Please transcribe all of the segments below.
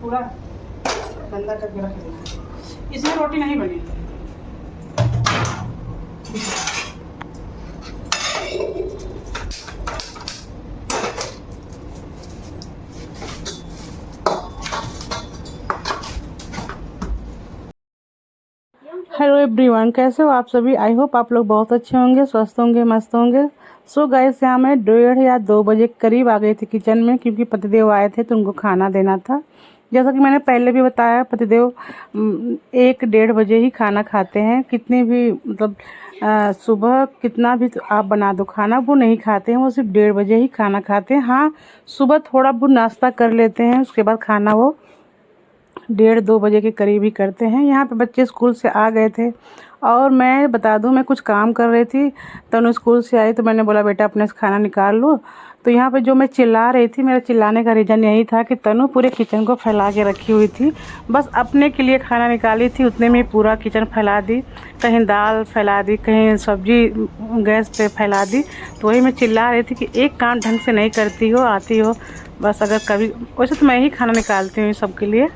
पूरा गंदा करके रख देना। इसमें रोटी नहीं बनेगी। हेलो एवरीवन, कैसे हो आप सभी। आई होप आप लोग बहुत अच्छे होंगे, स्वस्थ होंगे, मस्त होंगे। सो गाइस, यहाँ मैं 1:30 या 2 बजे करीब आ गई थी किचन में, क्योंकि पतिदेव आए थे तो उनको खाना देना था। जैसा कि मैंने पहले भी बताया, पतिदेव 1-1:30 बजे ही खाना खाते हैं। कितनी भी मतलब सुबह कितना भी तो आप बना दो खाना, वो नहीं खाते हैं। वो सिर्फ 1:30 बजे ही खाना खाते हैं। हाँ, सुबह थोड़ा बहुत नाश्ता कर लेते हैं, उसके बाद खाना वो 1:30-2 बजे के करीब ही करते हैं। यहाँ पे बच्चे स्कूल से आ गए थे और मैं बता दूं, मैं कुछ काम कर रही थी। तनु स्कूल से आई तो मैंने बोला बेटा अपने से खाना निकाल लो। तो यहाँ पे जो मैं चिल्ला रही थी, मेरा चिल्लाने का रीज़न यही था कि तनु पूरे किचन को फैला के रखी हुई थी। बस अपने के लिए खाना निकाली थी, उतने में पूरा किचन फैला दी। कहीं दाल फैला दी, कहीं सब्जी गैस पे फैला दी। तो वही मैं चिल्ला रही थी कि एक काम ढंग से नहीं करती हो, आती हो बस। अगर कभी, वैसे तो मैं ही खाना निकालती हूँ सबके लिए,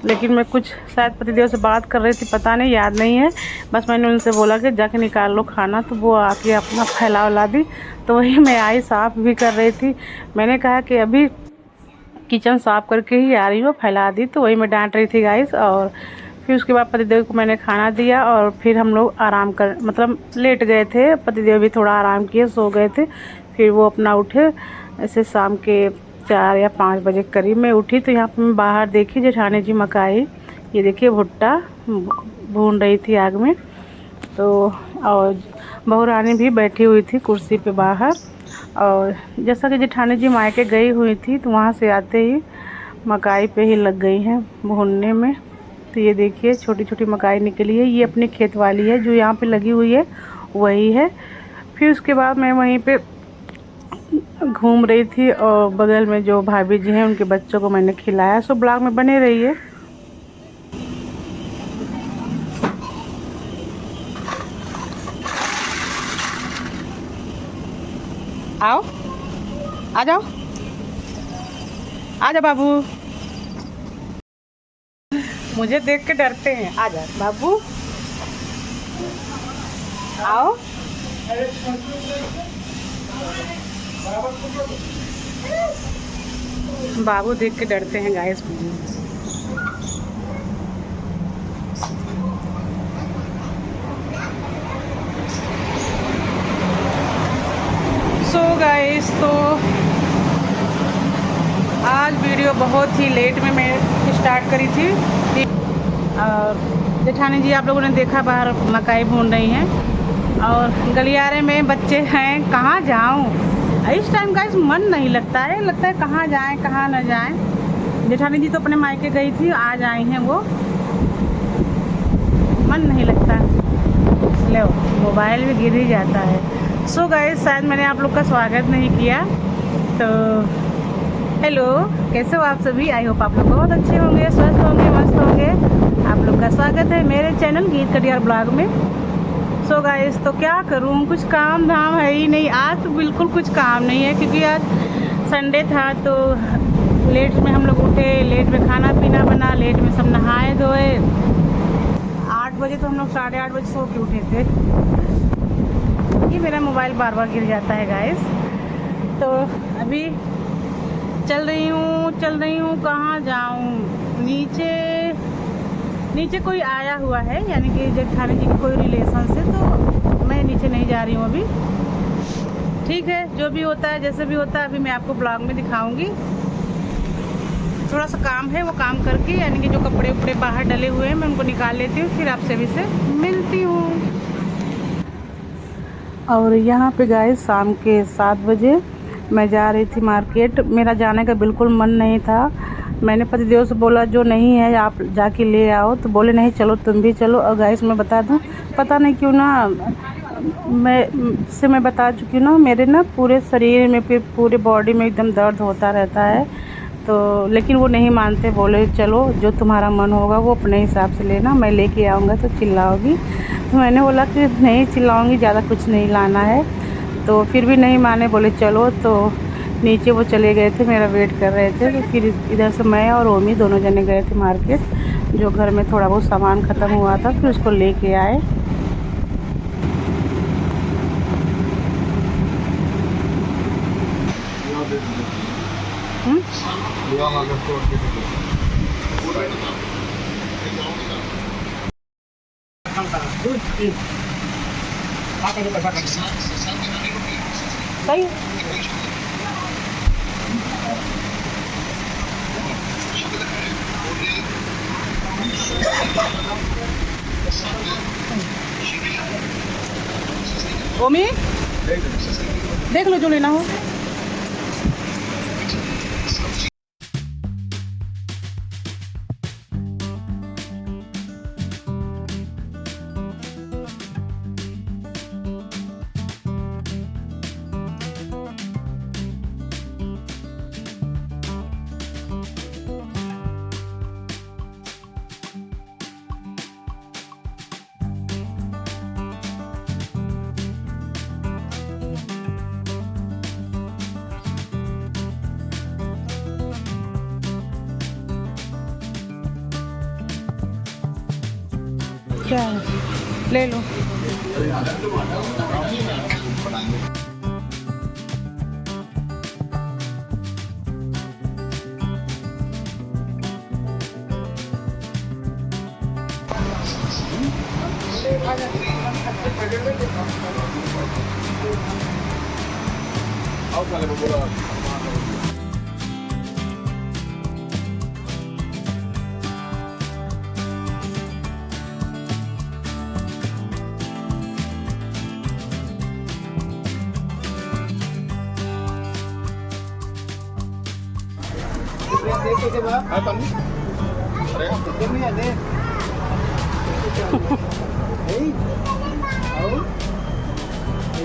लेकिन मैं कुछ शायद पतिदेव से बात कर रही थी, पता नहीं, याद नहीं है। बस मैंने उनसे बोला कि जाके निकाल लो खाना, तो वो आके अपना फैला उला दी। तो वही मैं आई, साफ़ भी कर रही थी। मैंने कहा कि अभी किचन साफ़ करके ही आ रही हूँ, फैला दी। तो वही मैं डांट रही थी गाइस। और फिर उसके बाद पतिदेव को मैंने खाना दिया और फिर हम लोग आराम कर, मतलब लेट गए थे। पतिदेव भी थोड़ा आराम किए, सो गए थे। फिर वो अपना उठे ऐसे शाम के 4 या 5 बजे करीब मैं उठी। तो यहाँ पे मैं बाहर देखी जेठानी जी मकाई, ये देखिए भुट्टा भून रही थी आग में। तो और बहू रानी भी बैठी हुई थी कुर्सी पे बाहर। और जैसा कि जेठानी जी मायके गई हुई थी, तो वहाँ से आते ही मकाई पे ही लग गई हैं भूनने में। तो ये देखिए छोटी छोटी मकाई निकली है, ये अपने खेत वाली है, जो यहाँ पे लगी हुई है वही है। फिर उसके बाद मैं वहीं पे घूम रही थी और बगल में जो भाभी जी हैं उनके बच्चों को मैंने खिलाया। सो ब्लॉग में बने रहिए। आओ, आ जाओ, आ जाओ बाबू। मुझे देख के डरते हैं। आ जाओ बाबू, आओ। बाबू देख के डरते हैं गाइस। सो गाइस, तो आज वीडियो बहुत ही लेट में मैं स्टार्ट करी थी। और जेठानी जी आप लोगों ने देखा बाहर मकाई भून रही हैं और गलियारे में बच्चे हैं। कहाँ जाऊँ इस टाइम गाइस, मन नहीं लगता है, लगता है कहाँ जाएं कहाँ न जाएं। जेठानी जी तो अपने मायके गई थी, आज आई हैं वो, मन नहीं लगता। लो मोबाइल भी गिर ही जाता है। सो गाइस, शायद मैंने आप लोग का स्वागत नहीं किया। तो हेलो, कैसे हो आप सभी। आई होप आप लोग बहुत अच्छे होंगे, स्वस्थ होंगे, मस्त होंगे। आप लोग का स्वागत है मेरे चैनल गीत कटियार ब्लॉग में। सो गाइस, तो क्या करूं, कुछ काम धाम है ही नहीं आज, तो बिल्कुल कुछ काम नहीं है, क्योंकि आज संडे था। तो लेट में हम लोग उठे, लेट में खाना पीना बना, लेट में सब नहाए धोए। 8 बजे तो हम लोग 8:30 बजे सो के उठे थे। ये मेरा मोबाइल बार बार गिर जाता है गाइस। तो अभी चल रही हूँ, कहाँ जाऊँ। नीचे कोई आया हुआ है, यानी कि जेठानी जी के कोई रिलेशन से, तो मैं नीचे नहीं जा रही हूँ अभी। ठीक है, जो भी होता है, जैसे भी होता है, अभी मैं आपको ब्लॉग में दिखाऊंगी। थोड़ा सा काम है, वो काम करके, यानी कि जो कपड़े उपड़े बाहर डले हुए हैं मैं उनको निकाल लेती हूँ, फिर आपसे भी से मिलती हूँ। और यहाँ पे गाइस शाम के 7 बजे मैं जा रही थी मार्केट। मेरा जाने का बिल्कुल मन नहीं था। मैंने पतिदेव से बोला जो नहीं है आप जाके ले आओ, तो बोले नहीं चलो तुम भी चलो। और गाइस मैं बता दूं, पता नहीं क्यों ना, मैं बता चुकी हूँ ना, मेरे ना पूरे शरीर में, फिर पूरे बॉडी में एकदम दर्द होता रहता है। तो लेकिन वो नहीं मानते, बोले चलो जो तुम्हारा मन होगा वो अपने हिसाब से लेना, मैं लेके आऊँगा तो चिल्लाओगी। तो मैंने बोला कि नहीं चिल्लाऊँगी, ज़्यादा कुछ नहीं लाना है। तो फिर भी नहीं माने, बोले चलो। तो नीचे वो चले गए थे, मेरा वेट कर रहे थे। तो फिर इधर से मैं और ओमी दोनों जने गए थे मार्केट, जो घर में थोड़ा बहुत सामान ख़त्म हुआ था, फिर उसको लेके आए। सही ओमी देख लो जो लेना हो। क्या है? ले लो।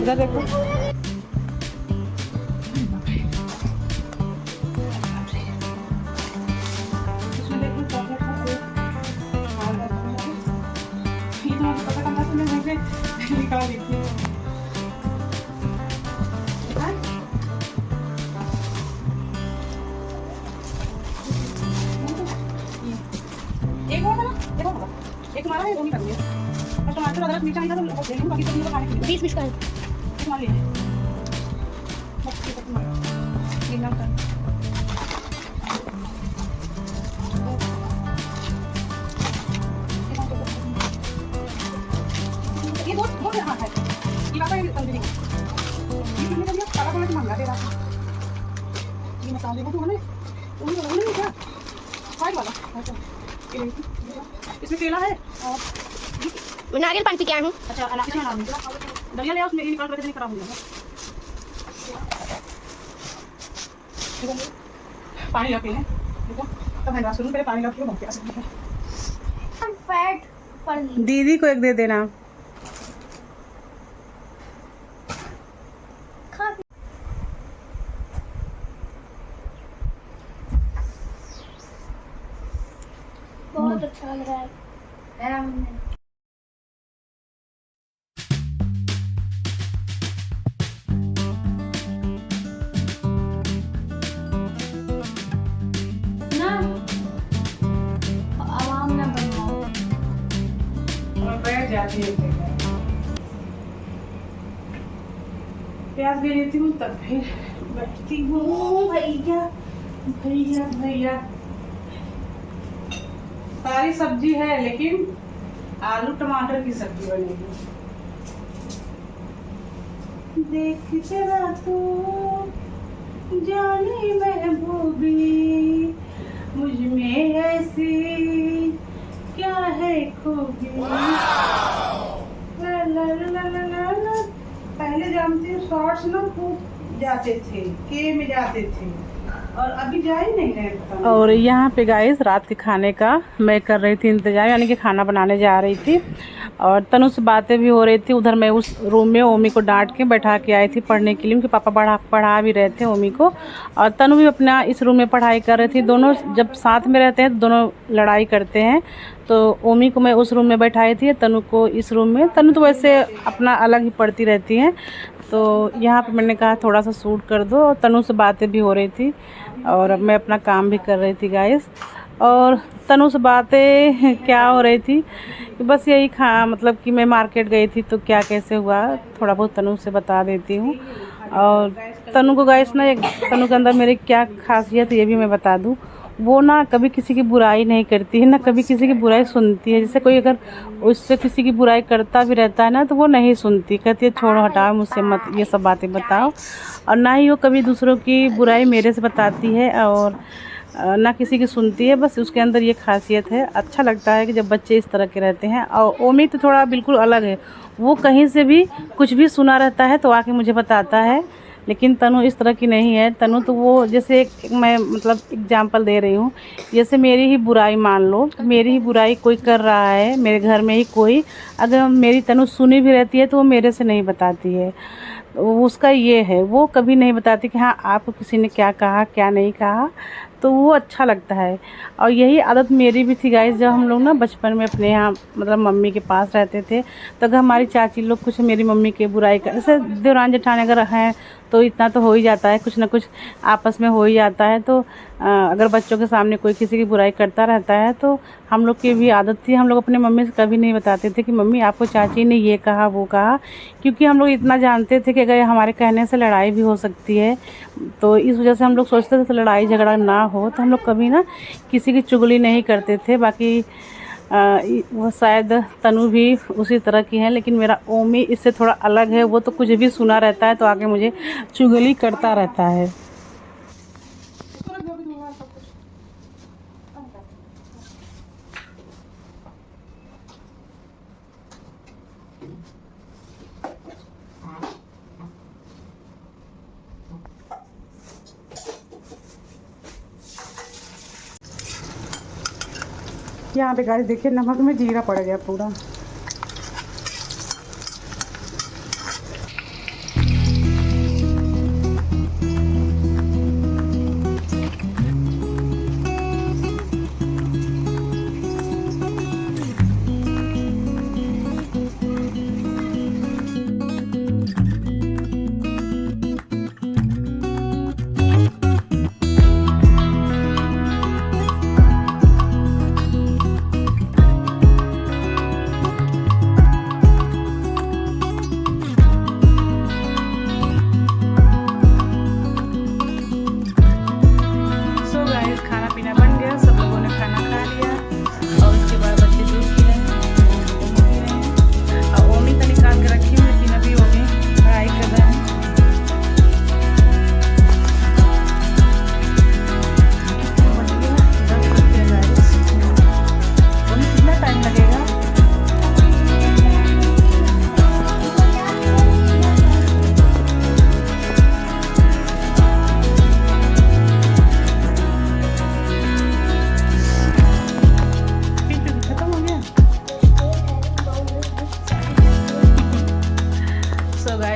इधर देखो। एक हमारा है, दो नहीं करनी है। और टमाटर अदरक मिर्चा नहीं था तो दे दूं, बाकी सब लोग खाने के लिए 20 का है। तुम्हारे लिए बस ये तो तुम्हारा ये नाम का ये बहुत बहुत हां है। ये वाला है तंदूरी। ये कितने का दिया? सारा वाला महंगा दे रहा है। ये मसाले को तो है उन्होंने क्या फाइव वाला इसमें केला है और मैं नारियल पानी पी के आई हूँ। अच्छा इसमें नाम दलिया ले आओ, उसमें ये निकाल करके नहीं खराब हो जाएगा। पानी ला पीने देखो, तब मैं सुनूं पहले पानी ला के बहुत सकते हैं। फैट पड़ गई। दीदी को एक दे देना। बहुत अच्छा लग रहा है। प्याज ले लेती हूँ तब फिर बैठती हूँ। भैया भैया भैया सारी सब्जी है लेकिन आलू टमाटर की सब्जी बनेगी। देख जरा तू जाने महबूबी मुझ में ऐसी क्या है खूबी। ला ला ला ला ला ला। पहले जानती हूँ शॉर्ट्स ना खूब जाते थे, के में जाते थे और अभी जा ही नहीं रहे। और यहाँ पे गाइस रात के खाने का मैं कर रही थी इंतजार, यानी कि खाना बनाने जा रही थी और तनु से बातें भी हो रही थी। उधर मैं उस रूम में ओमी को डांट के बैठा के आई थी पढ़ने के लिए, उनके पापा पढ़ा भी रहे थे ओमी को, और तनु भी अपना इस रूम में पढ़ाई कर रही थी। दोनों जब साथ में रहते हैं तो दोनों लड़ाई करते हैं। तो ओमी को मैं उस रूम में बैठाई थी, तनु को इस रूम में। तनु तो वैसे अपना अलग ही पढ़ती रहती हैं, तो यहाँ पे मैंने कहा थोड़ा सा शूट कर दो, और तनु से बातें भी हो रही थी और मैं अपना काम भी कर रही थी गाइस। और तनु से बातें क्या हो रही थी कि बस यही मतलब कि मैं मार्केट गई थी तो क्या कैसे हुआ थोड़ा बहुत तनु से बता देती हूँ। और तनु को गाइस ना, एक तनु के अंदर मेरी क्या खासियत है ये भी मैं बता दूँ। वो ना कभी किसी की बुराई नहीं करती है, ना कभी किसी की बुराई सुनती है। जैसे कोई अगर उससे किसी की बुराई करता भी रहता है ना तो वो नहीं सुनती, कहती है छोड़ो हटाओ, मुझसे मत ये सब बातें बताओ। और ना ही वो कभी दूसरों की बुराई मेरे से बताती है और ना किसी की सुनती है। बस उसके अंदर ये खासियत है। अच्छा लगता है कि जब बच्चे इस तरह के रहते हैं। और ओमी तो थोड़ा बिल्कुल अलग है, वो कहीं से भी कुछ भी सुना रहता है तो आके मुझे बताता है, लेकिन तनु इस तरह की नहीं है। तनु तो वो जैसे मैं मतलब एग्जांपल दे रही हूँ, जैसे मेरी ही बुराई मान लो, मेरी ही बुराई कोई कर रहा है मेरे घर में ही कोई, अगर मेरी तनु सुनी भी रहती है तो वो मेरे से नहीं बताती है। उसका ये है, वो कभी नहीं बताती कि हाँ आपको किसी ने क्या कहा क्या नहीं कहा, तो वो अच्छा लगता है। और यही आदत मेरी भी थी गाइस। जब हम लोग ना बचपन में अपने यहाँ मतलब मम्मी के पास रहते थे तो अगर हमारी चाची लोग कुछ मेरी मम्मी की बुराई कर, जैसे देवरान जेठानी अगर हैं तो इतना तो हो ही जाता है, कुछ ना कुछ आपस में हो ही जाता है। तो अगर बच्चों के सामने कोई किसी की बुराई करता रहता है तो हम लोग की भी आदत थी, हम लोग अपने मम्मी से कभी नहीं बताते थे कि मम्मी आपको चाची ने ये कहा वो कहा, क्योंकि हम लोग इतना जानते थे कि अगर हमारे कहने से लड़ाई भी हो सकती है। तो इस वजह से हम लोग सोचते थे तो लड़ाई झगड़ा ना हो, तो हम लोग कभी ना किसी की चुगली नहीं करते थे। बाकी वो शायद तनु भी उसी तरह की है, लेकिन मेरा ओमी इससे थोड़ा अलग है। वो तो कुछ भी सुना रहता है तो आके मुझे चुगली करता रहता है। यहाँ पे गाइस देखिए नमक में जीरा पड़ गया पूरा।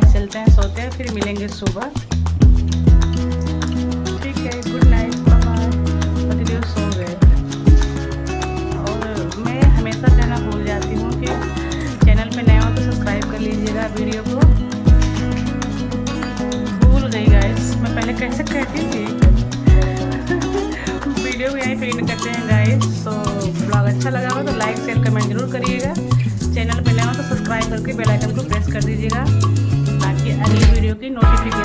चलते हैं, सोते हैं, फिर मिलेंगे सुबह। ठीक है, गुड नाइट, बाय बाय। पतिदेव सो गए। और मैं हमेशा कहना भूल जाती हूँ कि चैनल पे नए हो तो सब्सक्राइब कर लीजिएगा वीडियो को। भूल गई गाइस, मैं पहले कैसे कहती थी। वीडियो को यहीं पे एंड करते हैं गाइस। तो ब्लॉग अच्छा लगा हो तो लाइक शेयर कमेंट जरूर करिएगा। चैनल पे नए हो तो सब्सक्राइब करके बेल आइकन को प्रेस कर दीजिएगा ताकि अगली वीडियो की नोटिफिकेशन